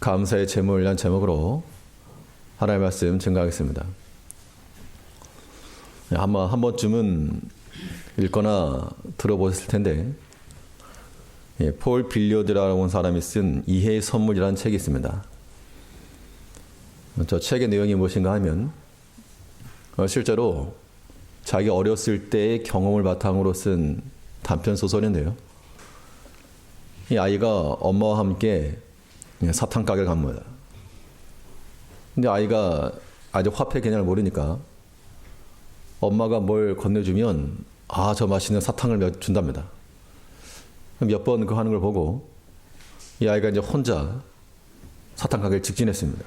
감사의 제물이라는 제목으로 하나님의 말씀 증거하겠습니다. 아마 한 번쯤은 읽거나 들어보셨을 텐데, 폴 빌리어드라고 하는 사람이 쓴 이해의 선물이라는 책이 있습니다. 저 책의 내용이 무엇인가 하면 실제로 자기 어렸을 때의 경험을 바탕으로 쓴 단편 소설인데요. 이 아이가 엄마와 함께 사탕 가게를 갑니다. 근데 아이가 아직 화폐 개념을 모르니까 엄마가 뭘 건네주면 저 맛있는 사탕을 준답니다. 몇 번 그 하는 걸 보고 이 아이가 이제 혼자 사탕 가게를 직진했습니다.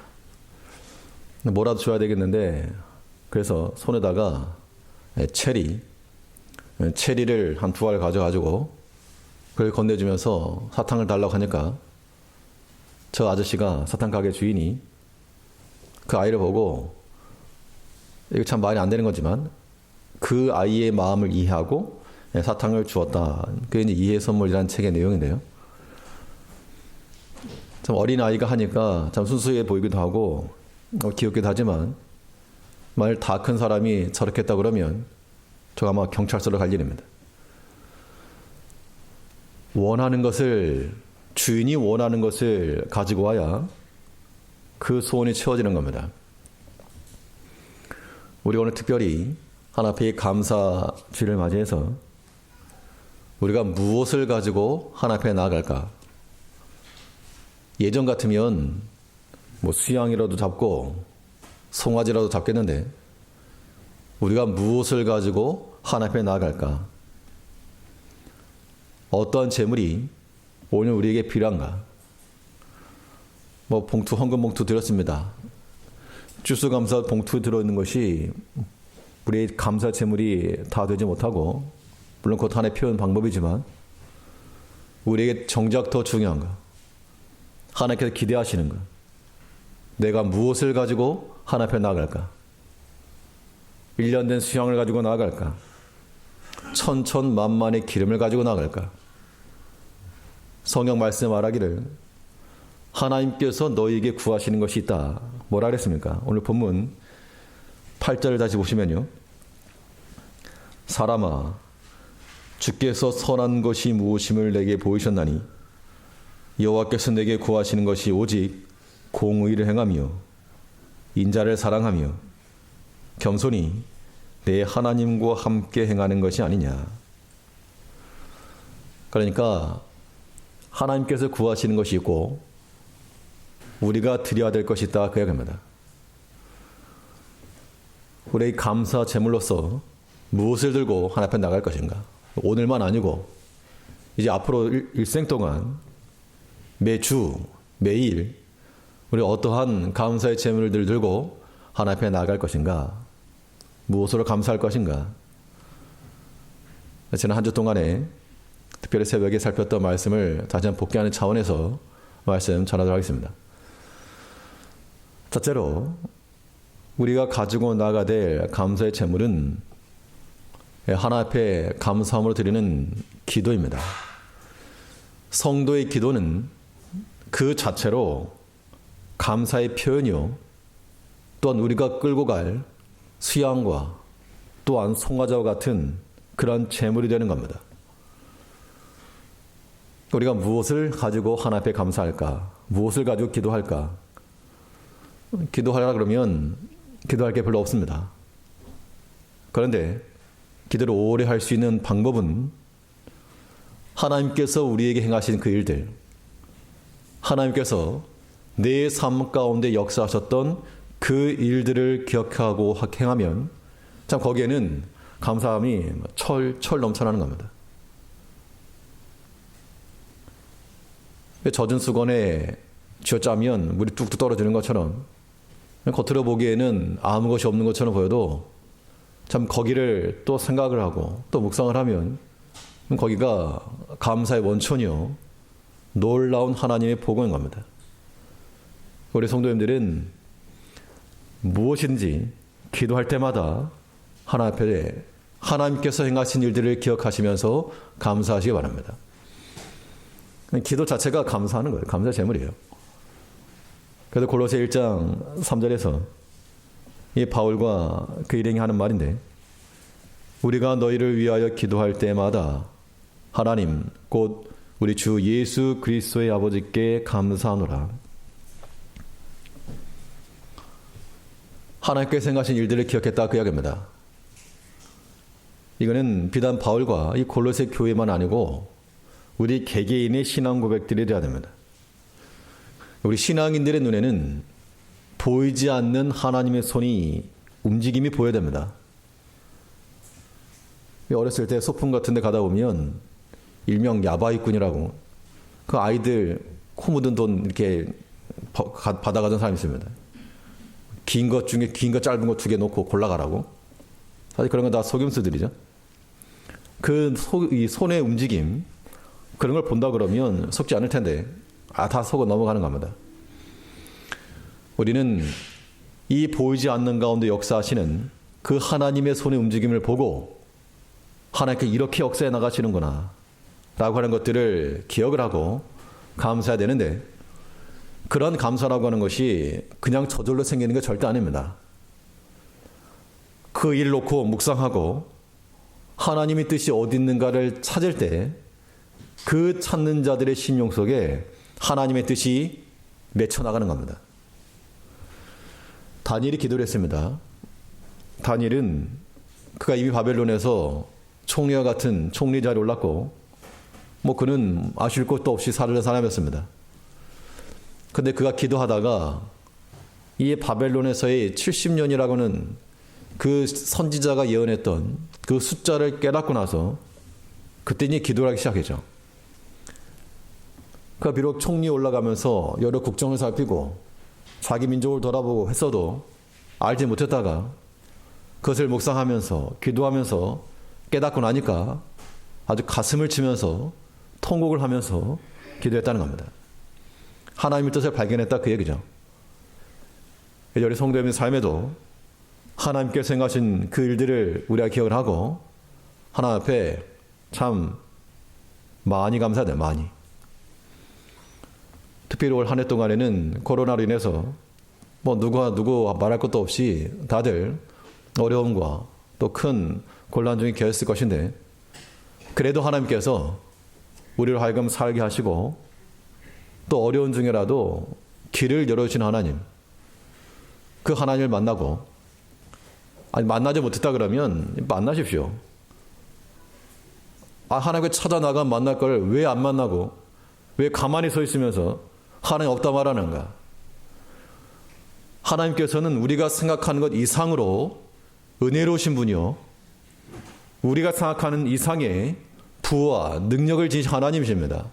뭐라도 줘야 되겠는데 그래서 손에다가 체리를 한 2알 가져가지고 그걸 건네주면서 사탕을 달라고 하니까 저 아저씨가 사탕 가게 주인이 그 아이를 보고, 이거 참 말이 안 되는 거지만 그 아이의 마음을 이해하고 사탕을 주었다. 그게 이제 이해의 선물이라는 책의 내용인데요. 참 어린 아이가 하니까 참 순수해 보이기도 하고 귀엽기도 하지만, 만일 다 큰 사람이 저렇게 했다 그러면 저 아마 경찰서로 갈 일입니다. 주인이 원하는 것을 가지고 와야 그 소원이 채워지는 겁니다. 우리가 오늘 특별히 하나님의 감사주일을 맞이해서 우리가 무엇을 가지고 하나님 앞에 나아갈까? 예전 같으면 수양이라도 잡고 송아지라도 잡겠는데, 우리가 무엇을 가지고 하나님 앞에 나아갈까? 어떠한 재물이 오늘 우리에게 필요한가? 헌금 봉투 드렸습니다. 추수감사 봉투에 들어있는 것이 우리의 감사 재물이 다 되지 못하고, 물론 그것 하나의 표현 방법이지만 우리에게 정작 더 중요한가? 하나님께서 기대하시는가? 내가 무엇을 가지고 하나님 앞에 나아갈까? 1년 된 수양을 가지고 나아갈까? 천천만만의 기름을 가지고 나아갈까? 성경 말씀 말하기를 하나님께서 너희에게 구하시는 것이 있다. 뭐라 그랬습니까? 오늘 본문 8절을 다시 보시면요. 사람아, 주께서 선한 것이 무엇임을 내게 보이셨나니 여호와께서 내게 구하시는 것이 오직 공의를 행하며 인자를 사랑하며 겸손히 내 하나님과 함께 행하는 것이 아니냐. 그러니까 하나님께서 구하시는 것이 있고 우리가 드려야 될 것이 있다, 그 이야기입니다. 우리의 감사 제물로서 무엇을 들고 하나님 앞에 나갈 것인가? 오늘만 아니고 이제 앞으로 일생 동안 매주 매일 우리 어떠한 감사의 제물들 들고 하나님 앞에 나갈 것인가? 무엇으로 감사할 것인가? 지난 한 주 동안에 특별히 새벽에 살폈던 말씀을 다시 한번 복귀하는 차원에서 말씀 전하도록 하겠습니다. 첫째로 우리가 가지고 나가야 될 감사의 제물은 하나님 앞에 감사함으로 드리는 기도입니다. 성도의 기도는 그 자체로 감사의 표현이요, 또한 우리가 끌고 갈 수양과 또한 송아지와 같은 그런 제물이 되는 겁니다. 우리가 무엇을 가지고 하나님 앞에 감사할까? 무엇을 가지고 기도할까? 기도하라 그러면 기도할 게 별로 없습니다. 그런데 기도를 오래 할 수 있는 방법은 하나님께서 우리에게 행하신 그 일들, 하나님께서 내 삶 가운데 역사하셨던 그 일들을 기억하고 행하면 참 거기에는 감사함이 철철 넘쳐나는 겁니다. 젖은 수건에 쥐어짜면 물이 뚝뚝 떨어지는 것처럼 겉으로 보기에는 아무 것이 없는 것처럼 보여도 참 거기를 또 생각을 하고 또 묵상을 하면 거기가 감사의 원천이요, 놀라운 하나님의 복음인 겁니다. 우리 성도님들은 무엇인지 기도할 때마다 하나님 앞에 하나님께서 행하신 일들을 기억하시면서 감사하시기 바랍니다. 기도 자체가 감사하는 거예요. 감사 제물이에요. 그래서 골로새 1장 3절에서 이 바울과 그 일행이 하는 말인데, 우리가 너희를 위하여 기도할 때마다 하나님 곧 우리 주 예수 그리스도의 아버지께 감사하노라. 하나님께 생각하신 일들을 기억했다, 그 이야기입니다. 이거는 비단 바울과 이 골로새 교회만 아니고 우리 개개인의 신앙 고백들이 되어야 됩니다. 우리 신앙인들의 눈에는 보이지 않는 하나님의 손이 움직임이 보여야 됩니다. 어렸을 때 소풍 같은 데 가다 보면 일명 야바이꾼이라고, 그 아이들 코 묻은 돈 이렇게 받아가던 사람이 있습니다. 긴 것 중에 긴 거 짧은 거 2개 놓고 골라가라고. 사실 그런 건 다 속임수들이죠. 이 손의 움직임, 그런 걸 본다 그러면 속지 않을 텐데 다 속아 넘어가는 겁니다. 우리는 이 보이지 않는 가운데 역사하시는 그 하나님의 손의 움직임을 보고 하나님께 이렇게 역사해 나가시는구나 라고 하는 것들을 기억을 하고 감사해야 되는데, 그런 감사라고 하는 것이 그냥 저절로 생기는 게 절대 아닙니다. 그 일 놓고 묵상하고 하나님의 뜻이 어디 있는가를 찾을 때 그 찾는 자들의 심령 속에 하나님의 뜻이 맺혀 나가는 겁니다. 다니엘이 기도를 했습니다. 다니엘은 그가 이미 바벨론에서 총리와 같은 총리 자리에 올랐고 그는 아쉬울 것도 없이 살던 사람이었습니다. 근데 그가 기도하다가 이 바벨론에서의 70년이라고는 그 선지자가 예언했던 그 숫자를 깨닫고 나서 그때 이제 기도를 하기 시작했죠. 그가 비록 총리에 올라가면서 여러 국정을 살피고 자기 민족을 돌아보고 했어도 알지 못했다가 그것을 묵상하면서 기도하면서 깨닫고 나니까 아주 가슴을 치면서 통곡을 하면서 기도했다는 겁니다. 하나님의 뜻을 발견했다, 그 얘기죠. 우리 성도님의 삶에도 하나님께 생각하신 그 일들을 우리가 기억을 하고 하나님 앞에 참 많이 감사해야 돼요. 많이. 특별히 올 한 해 동안에는 코로나로 인해서 누구 말할 것도 없이 다들 어려움과 또 큰 곤란 중에 계셨을 것인데, 그래도 하나님께서 우리를 하여금 살게 하시고 또 어려운 중에라도 길을 열어주신 하나님, 그 하나님을 만나고, 만나지 못했다 그러면 만나십시오. 하나님께 찾아 나가 만날 걸 왜 안 만나고 왜 가만히 서 있으면서 하나님 없다 말하는가? 하나님께서는 우리가 생각하는 것 이상으로 은혜로우신 분이요, 우리가 생각하는 이상의 부와 능력을 지니신 하나님이십니다.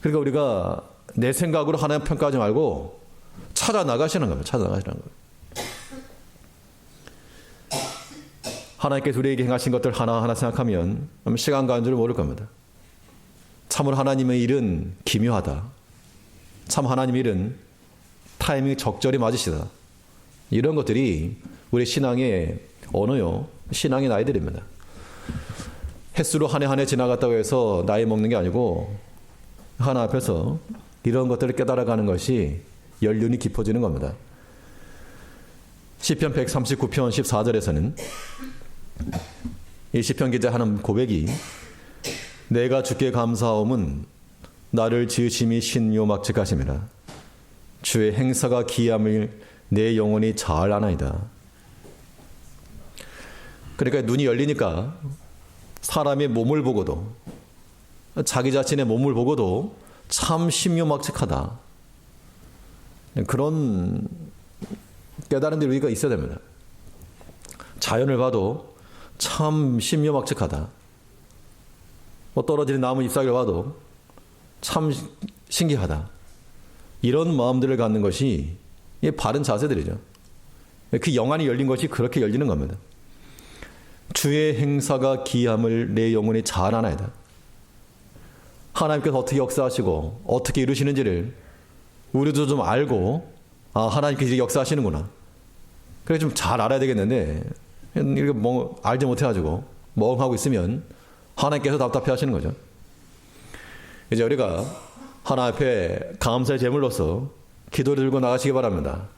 그러니까 우리가 내 생각으로 하나님 평가하지 말고 찾아 나가시는 겁니다. 찾아 나가시는 거예요. 하나님께서 우리에게 행하신 것들 하나하나 생각하면 시간 가는 줄 모를 겁니다. 참으로 하나님의 일은 기묘하다. 참 하나님의 일은 타이밍이 적절히 맞으시다. 이런 것들이 우리 신앙의 언어요, 신앙의 나이들입니다. 횟수로 한 해 한 해 지나갔다고 해서 나이 먹는 게 아니고 하나 앞에서 이런 것들을 깨달아가는 것이 연륜이 깊어지는 겁니다. 시편 139편 14절에서는 이 시편 기자하는 고백이, 내가 주께 감사함은 나를 지으심이 신묘막측하심이라. 주의 행사가 기이함을 내 영혼이 잘 아나이다. 그러니까 눈이 열리니까 사람의 몸을 보고도, 자기 자신의 몸을 보고도 참 신묘막측하다. 그런 깨달은 데 우리가 있어야 됩니다. 자연을 봐도 참 신묘막측하다. 떨어지는 나무 잎사귀를 봐도 참 신기하다. 이런 마음들을 갖는 것이 바른 자세들이죠. 그 영안이 열린 것이 그렇게 열리는 겁니다. 주의 행사가 기이함을 내 영혼이 잘 아나이다. 하나님께서 어떻게 역사하시고 어떻게 이루시는지를 우리도 좀 알고, 하나님께서 역사하시는구나. 그래 좀 잘 알아야 되겠는데, 이렇게 알지 못해가지고 멍하고 있으면 하나님께서 답답해 하시는 거죠. 이제 우리가 하나님 앞에 감사의 제물로서 기도를 들고 나가시기 바랍니다.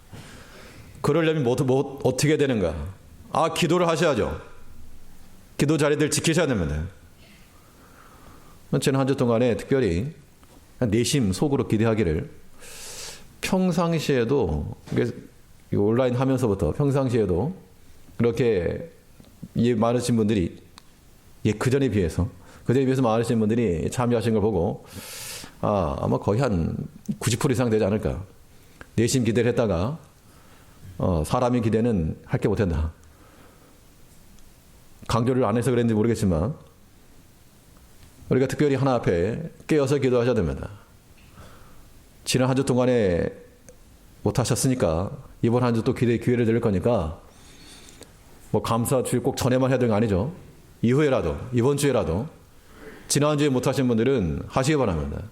그러려면 어떻게 되는가? 기도를 하셔야죠. 기도 자리들 지키셔야 됩니다. 지난 한 주 동안에 특별히 내심 속으로 기대하기를, 평상시에도 온라인 하면서부터 평상시에도 그렇게 많으신 분들이 그전에 비해서 많으신 분들이 참여하신 걸 보고 아마 거의 한 90% 이상 되지 않을까. 내심 기대를 했다가 사람의 기대는 할 게 못한다. 강조를 안 해서 그랬는지 모르겠지만 우리가 특별히 하나 앞에 깨어서 기도하셔야 됩니다. 지난 한 주 동안에 못하셨으니까 이번 한 주 또 기회를 드릴 거니까 감사 주일 꼭 전에만 해야 되는 거 아니죠. 이후에라도, 이번 주에라도, 지난주에 못하신 분들은 하시기 바랍니다.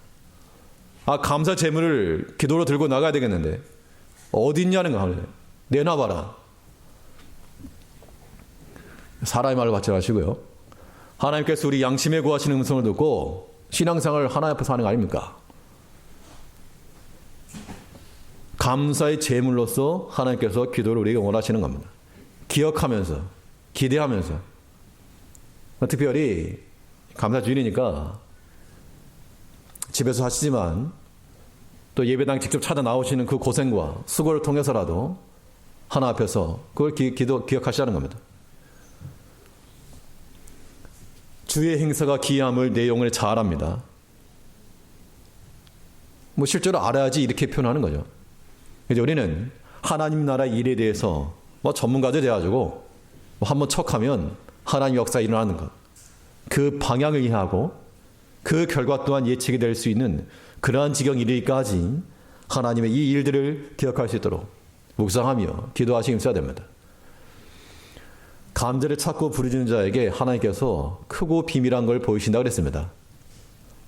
감사 제물을 기도로 들고 나가야 되겠는데 어디 있냐는 거 내놔봐라. 사람의 말을 받지 마시고요. 하나님께서 우리 양심에 구하시는 음성을 듣고 신앙생활을 하나님 앞에서 하는 거 아닙니까? 감사의 제물로서 하나님께서 기도를 우리에게 원하시는 겁니다. 기억하면서, 기대하면서. 특별히 감사 주일이니까 집에서 하시지만 또 예배당 직접 찾아 나오시는 그 고생과 수고를 통해서라도 하나 앞에서 그걸 기억하시자는 겁니다. 주의 행사가 기이함을 내 영혼에 잘 압니다. 실제로 알아야지 이렇게 표현하는 거죠. 이제 우리는 하나님 나라 일에 대해서 전문가들 돼가지고 한번 척하면 하나님 역사 일어나는 것, 그 방향을 이해하고 그 결과 또한 예측이 될 수 있는 그러한 지경에 이르기까지 하나님의 이 일들을 기억할 수 있도록 묵상하며 기도하시기 있어야 됩니다. 감사를 찾고 부르짖는 자에게 하나님께서 크고 비밀한 걸 보이신다고 그랬습니다.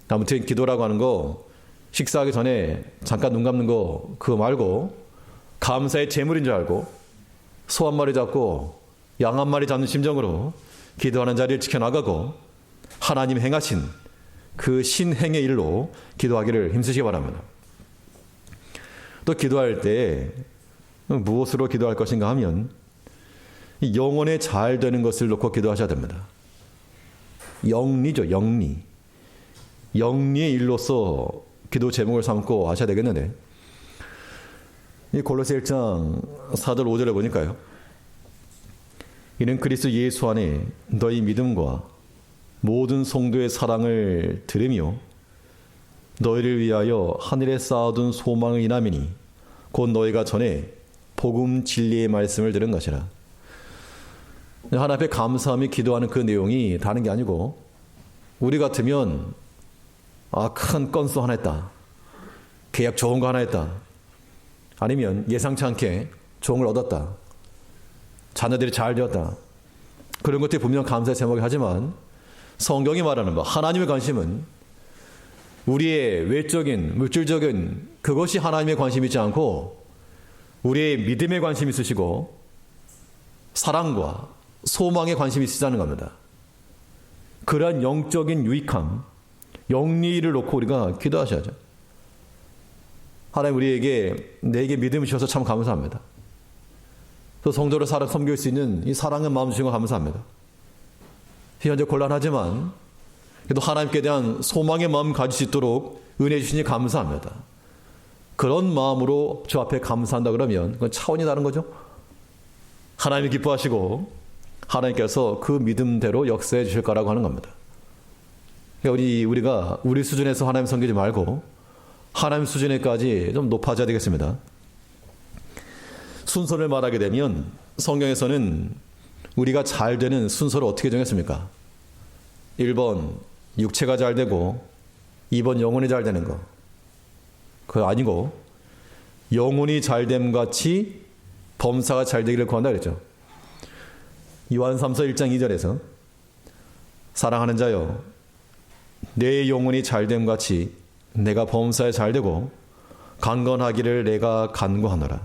아무튼 기도라고 하는 거 식사하기 전에 잠깐 눈 감는 거 그거 말고 감사의 제물인 줄 알고 소 한 마리 잡고 양 한 마리 잡는 심정으로 기도하는 자리를 지켜나가고 하나님 행하신 그 신행의 일로 기도하기를 힘쓰시기 바랍니다. 또 기도할 때 무엇으로 기도할 것인가 하면 영혼에 잘 되는 것을 놓고 기도하셔야 됩니다. 영리죠, 영리. 영리의 일로서 기도 제목을 삼고 하셔야 되겠는데, 이 골로새 1장 4절 5절에 보니까요. 이는 그리스도 예수 안에 너희 믿음과 모든 성도의 사랑을 들으며 너희를 위하여 하늘에 쌓아둔 소망을 인함이니 곧 너희가 전에 복음 진리의 말씀을 들은 것이라. 하나님 앞에 감사하며 기도하는 그 내용이 다른 게 아니고, 우리 같으면 큰 건수 하나 했다, 계약 좋은 거 하나 했다, 아니면 예상치 않게 좋은 걸 얻었다, 자녀들이 잘 되었다, 그런 것들이 분명 감사의 제목이 하지만 성경이 말하는 하나님의 관심은 우리의 외적인 물질적인 그것이 하나님의 관심이 있지 않고 우리의 믿음에 관심이 있으시고 사랑과 소망에 관심이 있으시다는 겁니다. 그러한 영적인 유익함, 영리를 놓고 우리가 기도하셔야죠. 하나님 내게 믿음을 주셔서 참 감사합니다. 또 성도를 섬길 수 있는 이 사랑의 마음 주신 거 감사합니다. 현재 곤란하지만 그래도 하나님께 대한 소망의 마음 가질 수 있도록 은혜 주시니 감사합니다. 그런 마음으로 주 앞에 감사한다 그러면 그건 차원이 다른 거죠. 하나님이 기뻐하시고 하나님께서 그 믿음대로 역사해 주실 거라고 하는 겁니다. 그러니까 우리가 우리 수준에서 하나님 섬기지 말고 하나님 수준에까지 좀 높아져야 되겠습니다. 순서를 말하게 되면 성경에서는 우리가 잘 되는 순서를 어떻게 정했습니까? 1번 육체가 잘 되고 2번 영혼이 잘 되는 거. 그거 아니고 영혼이 잘됨 같이 범사가 잘 되기를 구한다 그랬죠. 요한 3서 1장 2절에서 사랑하는 자여 내 영혼이 잘됨 같이 내가 범사에 잘 되고 강건하기를 내가 간구하노라.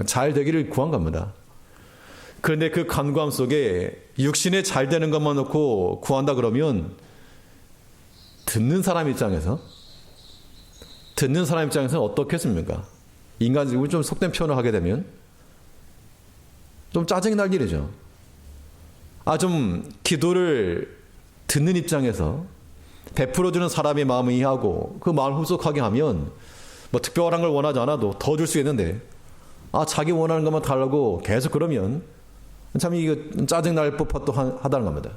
잘 되기를 구한 겁니다. 그런데 그 간구함 속에 육신에 잘 되는 것만 놓고 구한다 그러면 듣는 사람 입장에서 듣는 사람 입장에서는 어떻겠습니까? 인간적으로 좀 속된 표현을 하게 되면 좀 짜증이 날 일이죠. 좀 기도를 듣는 입장에서 베풀어주는 사람의 마음을 이해하고 그 마음을 흡족하게 하면 뭐 특별한 걸 원하지 않아도 더 줄 수 있는데 자기 원하는 것만 달라고 계속 그러면 참 이거 짜증날 법도 하다는 겁니다.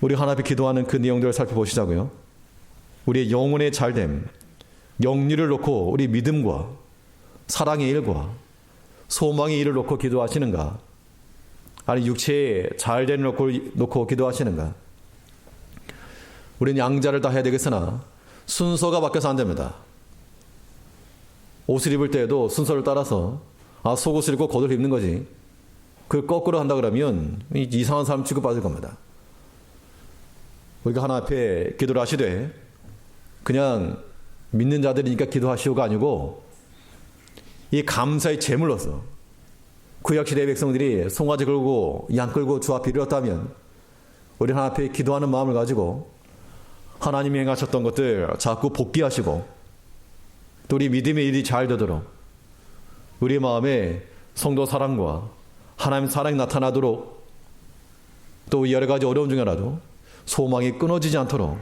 우리 하나 앞에 기도하는 그 내용들을 살펴보시자고요. 우리의 영혼의 잘됨, 영리를 놓고 우리 믿음과 사랑의 일과 소망의 일을 놓고 기도하시는가? 아니 육체의 잘됨을 놓고 기도하시는가? 우리는 양자를 다 해야 되겠으나 순서가 바뀌어서 안 됩니다. 옷을 입을 때에도 순서를 따라서 속옷을 입고 겉옷을 입는 거지. 그걸 거꾸로 한다 그러면 이상한 사람 취급받을 겁니다. 우리가 하나 앞에 기도를 하시되 그냥 믿는 자들이니까 기도하시오가 아니고 이 감사의 제물로서 구약시대의 백성들이 송아지 끌고 양 끌고 주 앞에 이르렀다면 우리 하나 앞에 기도하는 마음을 가지고 하나님이 행하셨던 것들 자꾸 복귀하시고 또 우리 믿음의 일이 잘 되도록 우리 마음에 성도 사랑과 하나님 사랑이 나타나도록 또 여러 가지 어려움 중에라도 소망이 끊어지지 않도록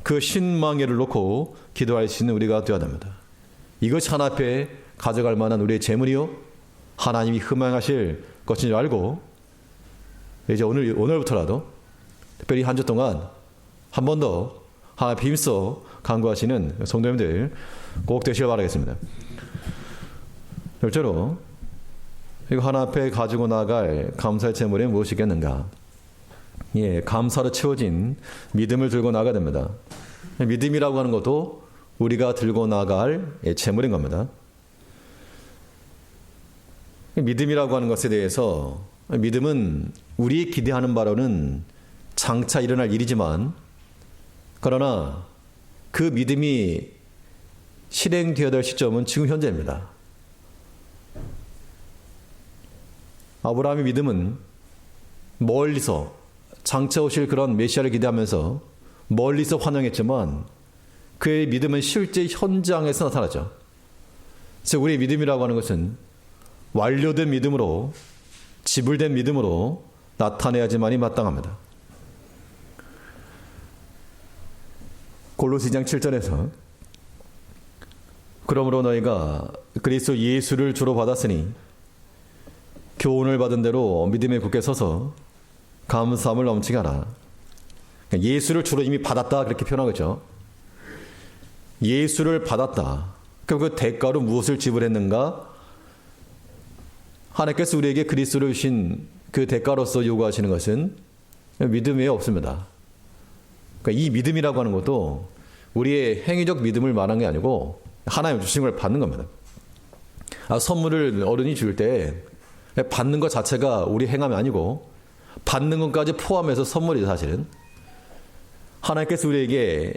그 신망회를 놓고 기도할 수 있는 우리가 되어야 됩니다. 이것이 하나 앞에 가져갈 만한 우리의 재물이요 하나님이 흠양하실 것인 줄 알고 이제 오늘부터라도 특별히 한 주 동안 한 번 더 하나 앞에 힘써 간구하시는 성도님들 꼭 되시길 바라겠습니다. 둘째로 이거 하나 앞에 가지고 나갈 감사의 재물이 무엇이겠는가? 감사로 채워진 믿음을 들고 나가야 됩니다. 믿음이라고 하는 것도 우리가 들고 나갈 재물인 겁니다. 믿음이라고 하는 것에 대해서 믿음은 우리 기대하는 바로는 장차 일어날 일이지만 그러나 그 믿음이 실행되어야 될 시점은 지금 현재입니다. 아브라함의 믿음은 멀리서 장차 오실 그런 메시아를 기대하면서 멀리서 환영했지만 그의 믿음은 실제 현장에서 나타나죠. 그래서 우리의 믿음이라고 하는 것은 완료된 믿음으로 지불된 믿음으로 나타내야지만이 마땅합니다. 골로새 2장 7절에서 그러므로 너희가 그리스도 예수를 주로 받았으니 교훈을 받은 대로 믿음에 굳게 서서 감사함을 넘치게 하라. 예수를 주로 이미 받았다 그렇게 표현하겠죠. 예수를 받았다. 그럼 그 대가로 무엇을 지불했는가? 하나님께서 우리에게 그리스도를 주신 그 대가로서 요구하시는 것은 믿음 외에 없습니다. 그러니까 이 믿음이라고 하는 것도 우리의 행위적 믿음을 말한 게 아니고 하나님 주신 걸 받는 겁니다. 선물을 어른이 줄 때 받는 것 자체가 우리 행함이 아니고 받는 것까지 포함해서 선물이죠. 사실은 하나님께서 우리에게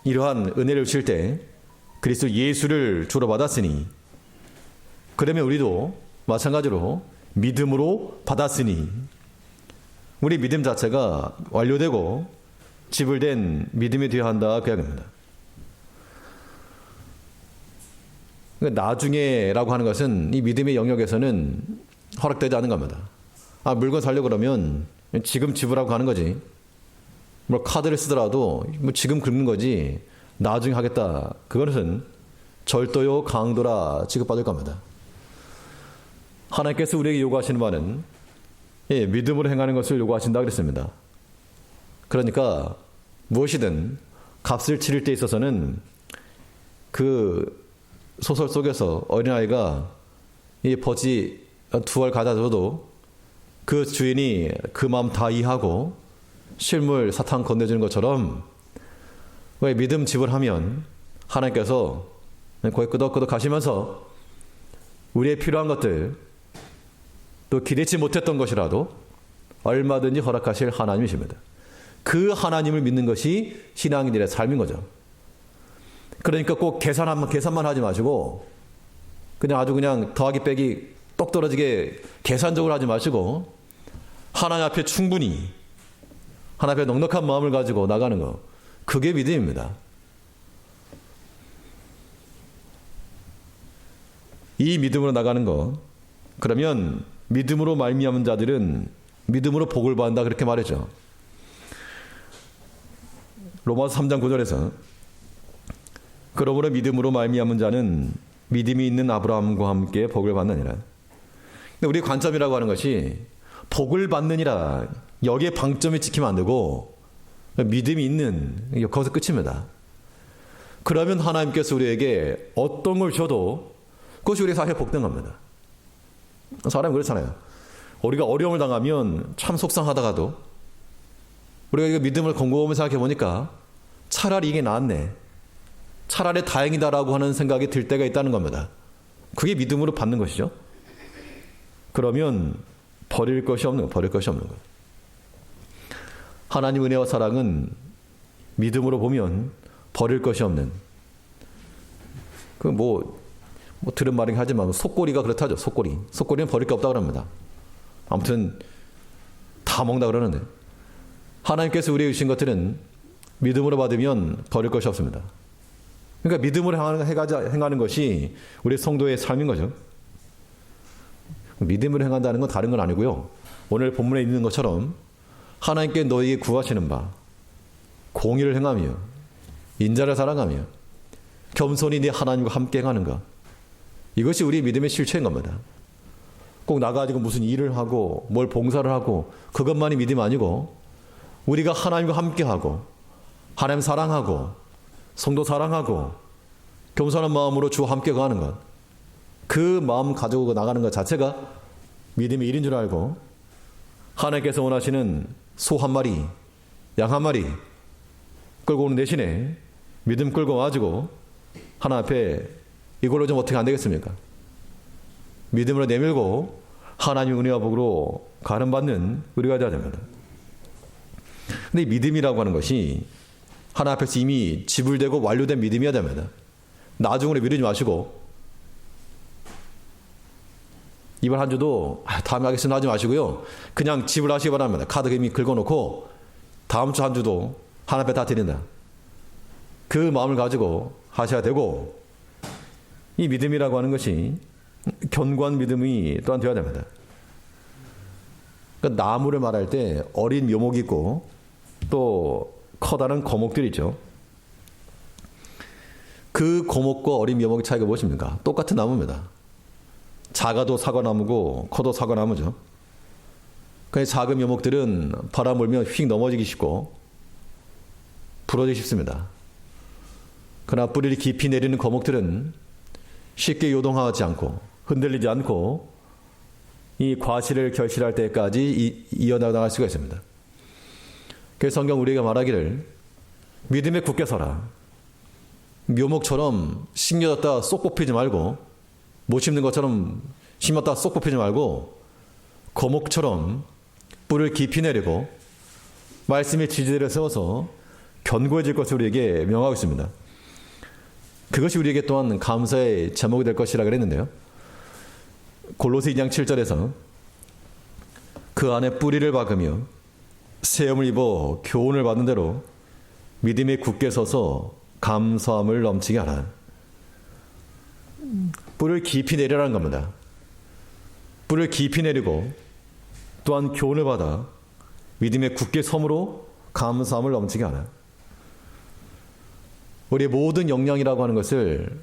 이러한 은혜를 주실 때 그리스도 예수를 주로 받았으니 그러면 우리도 마찬가지로 믿음으로 받았으니 우리 믿음 자체가 완료되고 지불된 믿음이 되어야 한다 그 이야기입니다. 그러니까 나중에라고 하는 것은 이 믿음의 영역에서는 허락되지 않은 겁니다. 물건 사려고 그러면 지금 지불하고 가는 거지. 뭐 카드를 쓰더라도 뭐 지금 긁는 거지 나중에 하겠다. 그것은 절도요 강도라 취급받을 겁니다. 하나님께서 우리에게 요구하시는 바는 믿음으로 행하는 것을 요구하신다 그랬습니다. 그러니까 무엇이든 값을 치를 때 있어서는 그 소설 속에서 어린아이가 이 버지 2알 가져다 줘도 그 주인이 그 마음 다 이해하고 실물 사탕 건네주는 것처럼 왜 믿음 지불하면 하나님께서 거기 끄덕끄덕 하시면서 우리의 필요한 것들 또 기대치 못했던 것이라도 얼마든지 허락하실 하나님이십니다. 그 하나님을 믿는 것이 신앙인들의 삶인 거죠. 그러니까 꼭 계산만 하지 마시고 그냥 아주 그냥 더하기 빼기 똑 떨어지게 계산적으로 하지 마시고 하나님 앞에 충분히 하나님 앞에 넉넉한 마음을 가지고 나가는 거 그게 믿음입니다. 이 믿음으로 나가는 거, 그러면 믿음으로 말미암은 자들은 믿음으로 복을 받는다 그렇게 말했죠. 로마서 3장 9절에서 그러므로 믿음으로 말미암은 자는 믿음이 있는 아브라함과 함께 복을 받느니라. 근데 우리 관점이라고 하는 것이 복을 받느니라 여기에 방점이 찍히면 안 되고 믿음이 있는 거기서 끝입니다. 그러면 하나님께서 우리에게 어떤 걸 줘도 그것이 우리에게 사실 복된 겁니다. 사람이 그렇잖아요. 우리가 어려움을 당하면 참 속상하다가도 우리가 이거 믿음을 곰곰이 생각해 보니까 차라리 이게 낫네, 차라리 다행이다라고 하는 생각이 들 때가 있다는 겁니다. 그게 믿음으로 받는 것이죠. 그러면 버릴 것이 없는 것. 하나님 은혜와 사랑은 믿음으로 보면 버릴 것이 없는, 그 뭐 들은 말이긴 하지만 속꼬리가 그렇다죠. 속꼬리는 버릴 게 없다고 합니다. 아무튼 다 먹는다 그러는데 하나님께서 우리에게 주신 것들은 믿음으로 받으면 버릴 것이 없습니다. 그러니까 믿음으로 행하는 것이 우리 성도의 삶인 거죠. 믿음으로 행한다는 건 다른 건 아니고요. 오늘 본문에 있는 것처럼 하나님께 너희에게 구하시는 바 공의를 행하며 인자를 사랑하며 겸손히 네 하나님과 함께 행하는 것, 이것이 우리 믿음의 실체인 겁니다. 꼭 나가지고 무슨 일을 하고 뭘 봉사를 하고 그것만이 믿음 아니고 우리가 하나님과 함께하고 하나님 사랑하고 성도 사랑하고 겸손한 마음으로 주와 함께 가는 것, 그 마음 가지고 나가는 것 자체가 믿음의 일인 줄 알고 하나님께서 원하시는 소 한 마리, 양 한 마리 끌고 오는 대신에 믿음 끌고 와가지고 하나 앞에 이걸로 좀 어떻게 안 되겠습니까? 믿음으로 내밀고 하나님의 은혜와 복으로 가름받는 우리가 되어야 됩니다. 근데 이 믿음이라고 하는 것이 하나 앞에서 이미 지불되고 완료된 믿음이어야 됩니다. 나중으로 미루지 마시고 이번 한 주도 다음에 하겠습니다 하지 마시고요. 그냥 지불하시기 바랍니다. 카드 이미 긁어놓고 다음 주 한 주도 하나 앞에 다 드린다, 그 마음을 가지고 하셔야 되고, 이 믿음이라고 하는 것이 견고한 믿음이 또한 되어야 됩니다. 그러니까 나무를 말할 때 어린 묘목이 있고 또 커다란 거목들이 있죠. 그 거목과 어린 묘목의 차이가 무엇입니까? 똑같은 나무입니다. 작아도 사과나무고 커도 사과나무죠. 그래서 작은 묘목들은 바람 불면 휙 넘어지기 쉽고 부러지기 쉽습니다. 그러나 뿌리를 깊이 내리는 거목들은 쉽게 요동하지 않고 흔들리지 않고 이 과실을 결실할 때까지 이어나갈 수가 있습니다. 그래서 성경 우리가 말하기를 믿음에 굳게 서라. 묘목처럼 심겨졌다 쏙 뽑히지 말고, 못 심는 것처럼 심었다 쏙 뽑히지 말고 거목처럼 뿌리를 깊이 내리고 말씀의 지지대를 세워서 견고해질 것을 우리에게 명하고 있습니다. 그것이 우리에게 또한 감사의 제목이 될 것이라 그랬는데요. 골로새 2장 7절에서 그 안에 뿌리를 박으며 세움을 입어 교훈을 받는 대로 믿음에 굳게 서서 감사함을 넘치게 하라. 뿌리를 깊이 내리라는 겁니다. 뿌리를 깊이 내리고 또한 교훈을 받아 믿음에 굳게 섬으로 감사함을 넘치게 하라. 우리의 모든 역량이라고 하는 것을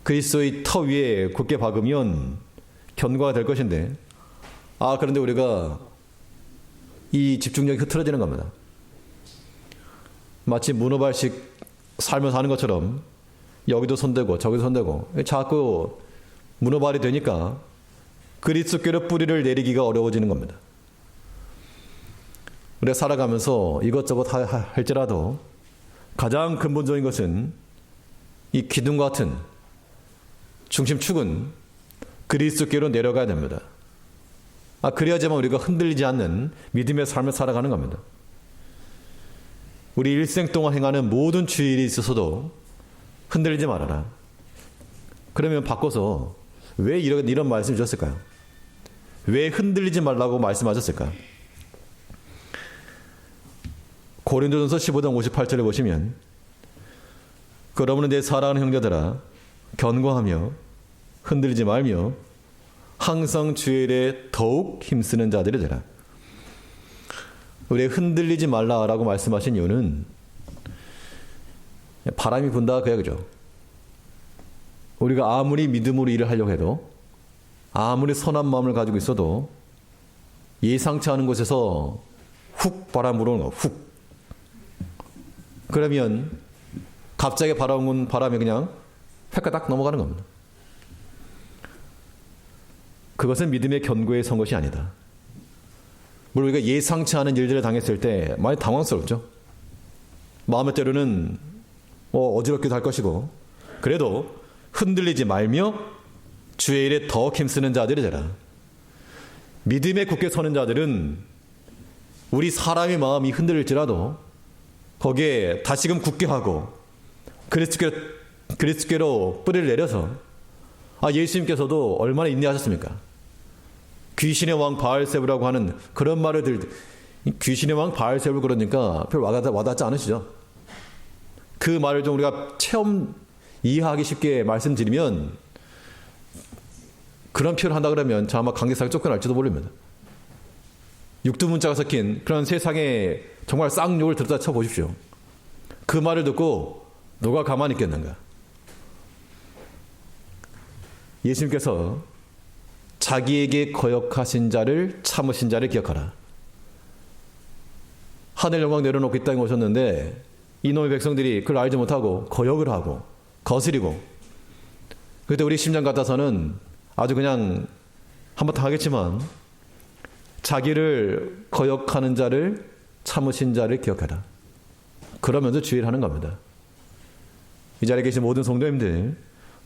그리스도의 터 위에 굳게 박으면 견고가 될 것인데, 그런데 우리가 이 집중력이 흐트러지는 겁니다. 마치 문어발식 살면서 하는 것처럼 여기도 손대고 저기도 손대고 자꾸 문어발이 되니까 그리스도께로 뿌리를 내리기가 어려워지는 겁니다. 우리가 살아가면서 이것저것 할지라도 가장 근본적인 것은 이 기둥 같은 중심축은 그리스도께로 내려가야 됩니다. 그래야지만 우리가 흔들리지 않는 믿음의 삶을 살아가는 겁니다. 우리 일생 동안 행하는 모든 주일이 있어서도 흔들리지 말아라. 그러면 바꿔서 왜 이런 말씀을 주셨을까요? 왜 흔들리지 말라고 말씀하셨을까요? 고린도전서 15장 58절에 보시면 그러므로 내 사랑하는 형제들아 견고하며 흔들리지 말며 항상 주의 일에 더욱 힘쓰는 자들이 되라. 우리 흔들리지 말라라고 말씀하신 이유는 바람이 분다 그야, 그죠? 우리가 아무리 믿음으로 일을 하려고 해도, 아무리 선한 마음을 가지고 있어도 예상치 않은 곳에서 훅 바람 불어오는 거, 훅. 그러면 갑자기 바람이 그냥 획가닥 넘어가는 겁니다. 그것은 믿음의 견고에 선 것이 아니다. 물론 우리가 예상치 않은 일들을 당했을 때 많이 당황스럽죠. 마음의 때로는 어지럽기도 할 것이고, 그래도 흔들리지 말며 주의 일에 더 힘쓰는 자들이 되라. 믿음에 굳게 서는 자들은 우리 사람의 마음이 흔들릴지라도 거기에 다시금 굳게 하고 그리스도께로 뿌리를 내려서, 예수님께서도 얼마나 인내하셨습니까? 귀신의 왕 바알세불이라고 하는 그런 말을 귀신의 왕 바알세불 그러니까 별 와닿지 않으시죠? 그 말을 좀 우리가 이해하기 쉽게 말씀드리면, 그런 표현을 한다 그러면 저 아마 관계상에 쫓겨날지도 모릅니다. 육두문자가 섞인 그런 세상에 정말 쌍욕을 들었다 쳐보십시오. 그 말을 듣고 누가 가만히 있겠는가? 예수님께서 자기에게 거역하신 자를, 참으신 자를 기억하라. 하늘 영광 내려놓고 이 땅에 오셨는데 이놈의 백성들이 그걸 알지 못하고 거역을 하고 거스리고, 그때 우리 심장 같아서는 아주 그냥 한번 당하겠지만 자기를 거역하는 자를, 참으신 자를 기억하라. 그러면서 주의를 하는 겁니다. 이 자리에 계신 모든 성도님들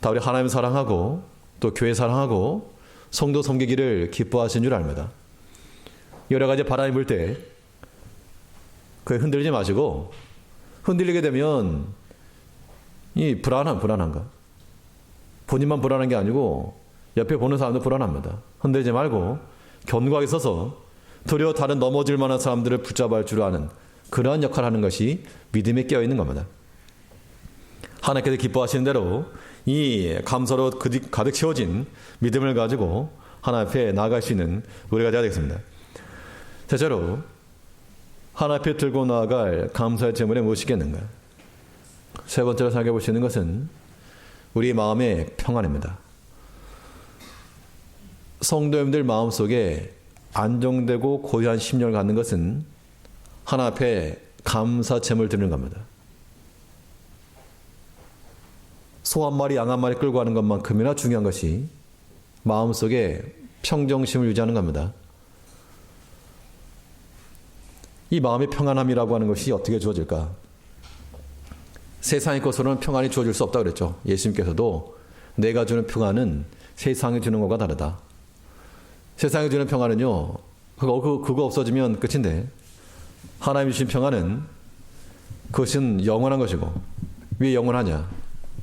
다 우리 하나님 사랑하고 또 교회 사랑하고 성도 섬기기를 기뻐하신 줄 압니다. 여러 가지 바람이 불 때 그에 흔들리지 마시고, 흔들리게 되면 이 불안한가? 본인만 불안한 게 아니고 옆에 보는 사람도 불안합니다. 흔들리지 말고 견고하게 서서 도리어 다른 넘어질 만한 사람들을 붙잡을 줄 아는 그러한 역할을 하는 것이 믿음에 깨어있는 겁니다. 하나님께서 기뻐하시는 대로 이 감사로 가득 채워진 믿음을 가지고 하나님 앞에 나아갈 수 있는 우리가 되어야 되겠습니다. 대체로 하나님 앞에 들고 나아갈 감사의 제물에 무엇이겠는가? 세 번째로 생각해 볼 수 있는 것은 우리 마음의 평안입니다. 성도님들 마음속에 안정되고 고요한 심령을 갖는 것은 하나님 앞에 감사 제물 드리는 겁니다. 소 한 마리, 양 한 마리 끌고 가는 것만큼이나 중요한 것이 마음속에 평정심을 유지하는 겁니다. 이 마음의 평안함이라고 하는 것이 어떻게 주어질까? 세상의 것으로는 평안이 주어질 수 없다고 그랬죠. 예수님께서도 내가 주는 평안은 세상이 주는 것과 다르다. 세상이 주는 평안은요, 그거 없어지면 끝인데, 하나님이 주신 평안은 그것은 영원한 것이고, 왜 영원하냐?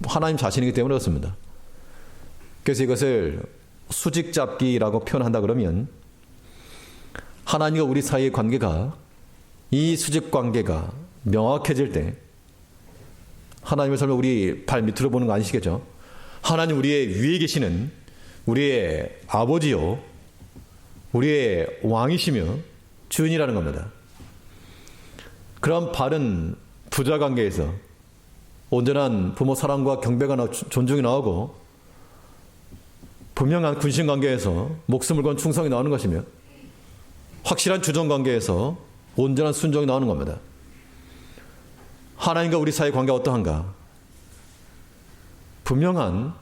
하나님 자신이기 때문에 그렇습니다. 그래서 이것을 수직잡기라고 표현한다 그러면, 하나님과 우리 사이의 관계가, 이 수직관계가 명확해질 때, 하나님을 설마 우리 발 밑으로 보는 거 아니시겠죠? 하나님 우리의 위에 계시는 우리의 아버지요, 우리의 왕이시며 주인이라는 겁니다. 그런 바른 부자관계에서 온전한 부모 사랑과 경배가 존중이 나오고, 분명한 군신관계에서 목숨을 건 충성이 나오는 것이며, 확실한 주정관계에서 온전한 순종이 나오는 겁니다. 하나님과 우리 사이의 관계가 어떠한가? 분명한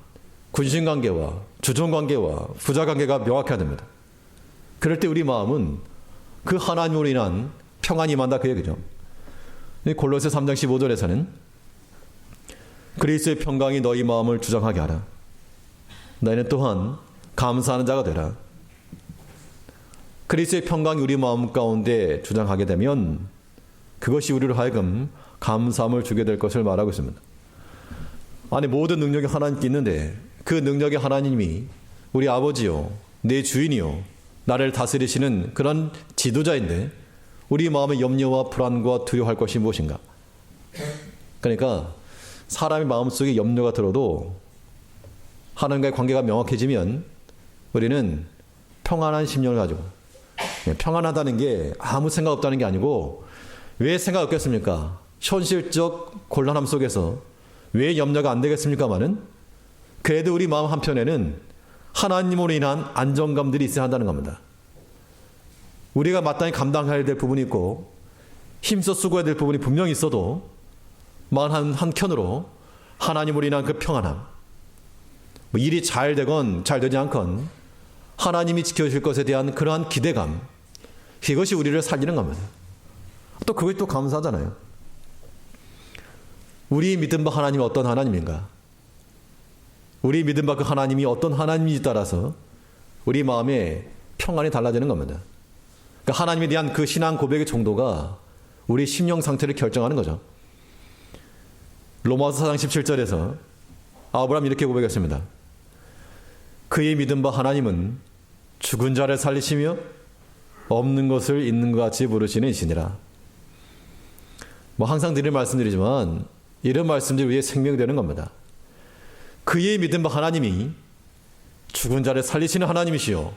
군신관계와 주정관계와 부자관계가 명확해야 됩니다. 그럴 때 우리 마음은 그 하나님으로 인한 평안이 임한다 그 얘기죠. 골로새 3장 15절에서는 그리스도의 평강이 너희 마음을 주장하게 하라. 너희는 또한 감사하는 자가 되라. 그리스도의 평강이 우리 마음 가운데 주장하게 되면 그것이 우리로 하여금 감사함을 주게 될 것을 말하고 있습니다. 아니, 모든 능력이 하나님께 있는데 그 능력의 하나님이 우리 아버지요, 내 주인이요, 나를 다스리시는 그런 지도자인데 우리 마음의 염려와 불안과 두려워할 것이 무엇인가? 그러니까 사람의 마음속에 염려가 들어도 하나님과의 관계가 명확해지면 우리는 평안한 심령을 가지고, 평안하다는 게 아무 생각 없다는 게 아니고, 왜 생각 없겠습니까? 현실적 곤란함 속에서 왜 염려가 안 되겠습니까마는, 그래도 우리 마음 한편에는 하나님으로 인한 안정감들이 있어야 한다는 겁니다. 우리가 마땅히 감당해야 될 부분이 있고 힘써 수고해야 될 부분이 분명히 있어도 마음 한켠으로 하나님으로 인한 그 평안함, 일이 잘 되건 잘 되지 않건 하나님이 지켜주실 것에 대한 그러한 기대감, 이것이 우리를 살리는 겁니다. 또 그것이 또 감사하잖아요. 우리 믿음 바 하나님이 어떤 하나님인가? 우리 믿음 바 그 하나님이 어떤 하나님인지 따라서 우리 마음의 평안이 달라지는 겁니다. 그러니까 하나님에 대한 그 신앙 고백의 정도가 우리 심령 상태를 결정하는 거죠. 로마서 4장 17절에서 아브라함이 이렇게 고백했습니다. 그의 믿음 바 하나님은 죽은 자를 살리시며 없는 것을 있는 것 같이 부르시는 이시니라. 항상 드릴 말씀드리지만 이런 말씀들이 우리의 생명이 되는 겁니다. 그의 믿음 바 하나님이 죽은 자를 살리시는 하나님이시요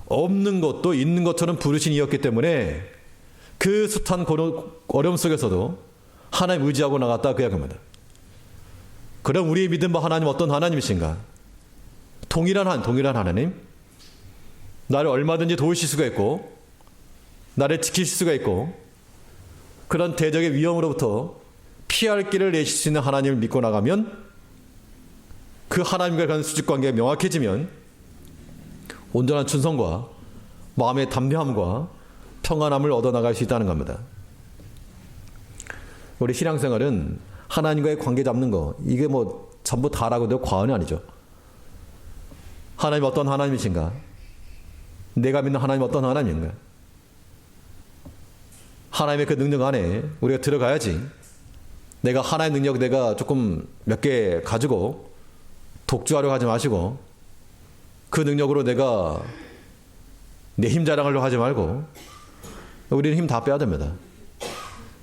없는 것도 있는 것처럼 부르신 이였기 때문에 그 숱한 어려움 속에서도 하나님 의지하고 나갔다 그 이야기입니다. 그럼 우리의 믿음 바 하나님 어떤 하나님이신가? 동일한 하나님, 나를 얼마든지 도우실 수가 있고 나를 지키실 수가 있고 그런 대적의 위험으로부터 피할 길을 내실 수 있는 하나님을 믿고 나가면, 그 하나님과 그런 수직관계가 명확해지면 온전한 충성과 마음의 담대함과 평안함을 얻어나갈 수 있다는 겁니다. 우리 신앙생활은 하나님과의 관계 잡는 거, 이게 전부 다라고 해도 과언이 아니죠. 하나님 어떤 하나님이신가? 내가 믿는 하나님 어떤 하나님인가? 하나님의 그 능력 안에 우리가 들어가야지, 내가 하나의 능력 내가 조금 몇 개 가지고 독주하려고 하지 마시고, 그 능력으로 내가 내 힘 자랑하려고 하지 말고, 우리는 힘 다 빼야 됩니다.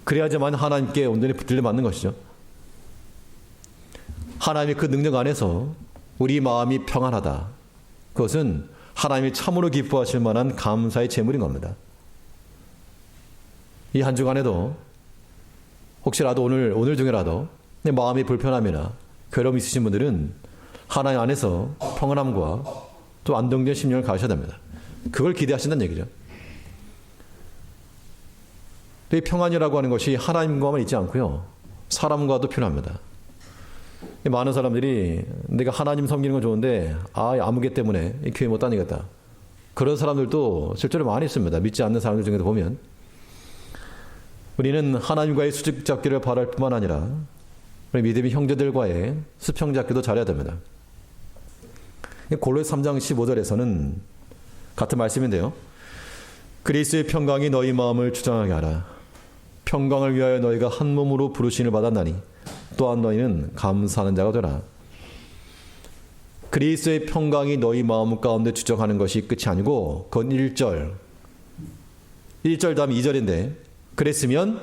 그래야지만 하나님께 온전히 붙들려 맞는 것이죠. 하나님의 그 능력 안에서 우리 마음이 평안하다, 그것은 하나님이 참으로 기뻐하실 만한 감사의 제물인 겁니다. 이 한 주간에도 혹시라도 오늘 중에라도 내 마음이 불편함이나 괴로움이 있으신 분들은 하나님 안에서 평안함과 또 안정된 심령을 가셔야 됩니다. 그걸 기대하신다는 얘기죠. 이 평안이라고 하는 것이 하나님과만 있지 않고요, 사람과도 필요합니다. 많은 사람들이 내가 하나님 섬기는 건 좋은데 아무개 때문에 이 교회 못 다니겠다, 그런 사람들도 실제로 많이 있습니다. 믿지 않는 사람들 중에도 보면. 우리는 하나님과의 수직 잡기를 바랄 뿐만 아니라 우리 믿음의 형제들과의 수평 잡기도 잘해야 됩니다. 골로새 3장 15절에서는 같은 말씀인데요, 그리스도의 평강이 너희 마음을 주장하게 하라. 평강을 위하여 너희가 한 몸으로 부르심을 받았나니 또한 너희는 감사하는 자가 되라. 그리스도의 평강이 너희 마음 가운데 주장하는 것이 끝이 아니고, 그건 1절 다음 2절인데, 그랬으면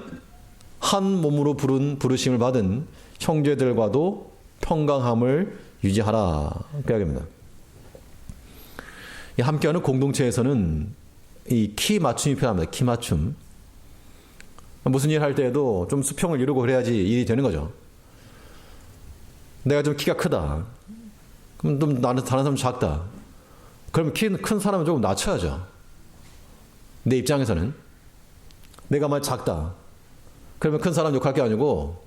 한 몸으로 부르심을 받은 형제들과도 평강함을 유지하라, 그 이야기입니다. 함께하는 공동체에서는 이 키 맞춤이 필요합니다. 키 맞춤. 무슨 일 할 때에도 좀 수평을 이루고 그래야지 일이 되는 거죠. 내가 좀 키가 크다, 그럼 좀 다른 사람 작다, 그러면 키 큰 사람은 조금 낮춰야죠. 내 입장에서는 내가 만 작다, 그러면 큰 사람 욕할 게 아니고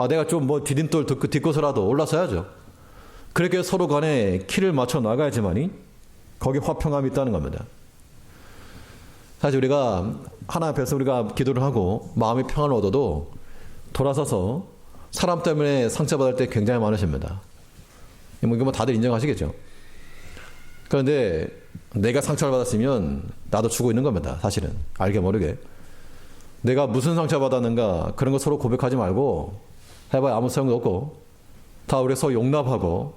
내가 좀 디딤돌 딛고서라도 올라서야죠. 그렇게 서로 간에 키를 맞춰 나가야지만이 거기 화평함이 있다는 겁니다. 사실 우리가 하나님 앞에서 우리가 기도를 하고 마음의 평안을 얻어도 돌아서서 사람 때문에 상처받을 때 굉장히 많으십니다. 이거 다들 인정하시겠죠. 그런데 내가 상처를 받았으면 나도 주고 있는 겁니다. 사실은 알게 모르게. 내가 무슨 상처받았는가 그런 거 서로 고백하지 말고 해봐야 아무 소용도 없고, 다 우리 서로 용납하고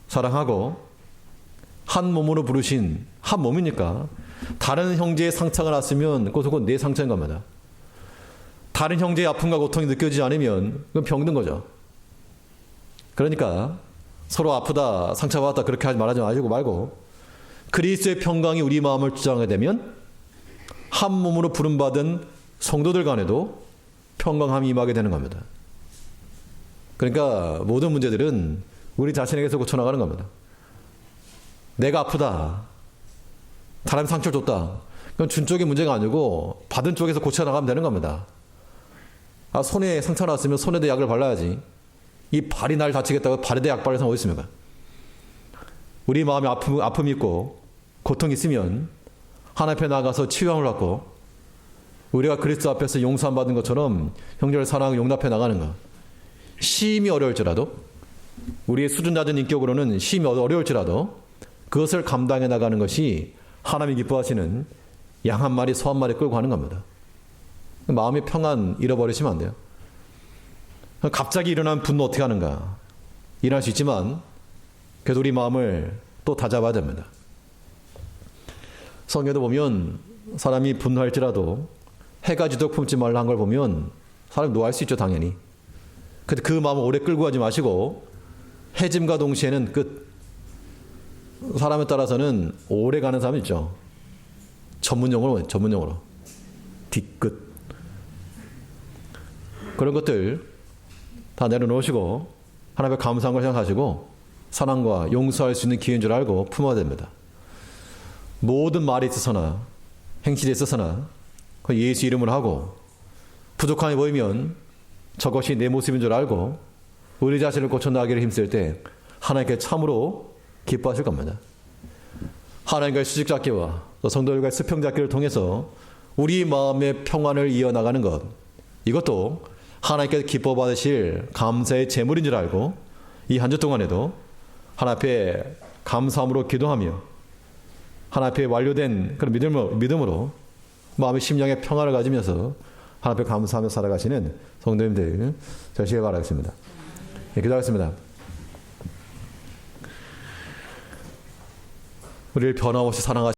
사랑하고 한 몸으로 부르신 한 몸이니까, 다른 형제의 상처가 났으면 그건 내 상처인 겁니다. 다른 형제의 아픔과 고통이 느껴지지 않으면 그건 병든 거죠. 그러니까 서로 아프다, 상처받았다 그렇게 말하지 말고 그리스도의 평강이 우리 마음을 주장하게 되면 한 몸으로 부름받은 성도들 간에도 평강함이 임하게 되는 겁니다. 그러니까 모든 문제들은 우리 자신에게서 고쳐나가는 겁니다. 내가 아프다, 사람이 상처를 줬다, 그건 준 쪽의 문제가 아니고 받은 쪽에서 고쳐나가면 되는 겁니다. 손에 상처 났으면 손에도 약을 발라야지. 이 발이 날 다치겠다고 발에다 약 바를 사람 어디 있습니까? 우리 마음에 아픔이 있고 고통이 있으면 하나님 앞에 나가서 치유함을 받고 우리가 그리스도 앞에서 용서함 받은 것처럼 형제를 사랑하고 용납해 나가는 것. 심히 어려울지라도, 우리의 수준 낮은 인격으로는 심히 어려울지라도 그것을 감당해 나가는 것이 하나님이 기뻐하시는 양 한 마리 소 한 마리 끌고 가는 겁니다. 마음의 평안 잃어버리시면 안 돼요. 갑자기 일어난 분노 어떻게 하는가? 일어날 수 있지만 그래도 우리 마음을 또 다잡아야 됩니다. 성경에도 보면 사람이 분노할지라도 해가 지도록 품지 말라 한 걸 보면 사람이 노할 수 있죠, 당연히. 근데 그 마음을 오래 끌고 가지 마시고 해짐과 동시에는 끝. 사람에 따라서는 오래 가는 사람 있죠. 전문용어로 뒤끝. 그런 것들 다 내려놓으시고 하나님의 감사한 걸 생각하시고 사랑과 용서할 수 있는 기회인 줄 알고 품어야 됩니다. 모든 말에 있어서나 행실에 있어서나 예수 이름을 하고 부족함이 보이면 저것이 내 모습인 줄 알고 우리 자신을 고쳐나가기를 힘쓸 때 하나님께 참으로 기뻐하실 겁니다. 하나님과의 수직잡기와 성도들과의 수평잡기를 통해서 우리 마음의 평안을 이어나가는 것, 이것도 하나님께서 기뻐 받으실 감사의 제물인 줄 알고 이 한 주 동안에도 하나님 앞에 감사함으로 기도하며 하나님 앞에 완료된 그런 믿음으로 마음의 심령의 평안을 가지면서 하나님 앞에 감사하며 살아가시는 성도님들 되시길 바라겠습니다. 네, 기도하겠습니다. 우리를 변함없이 사랑하시는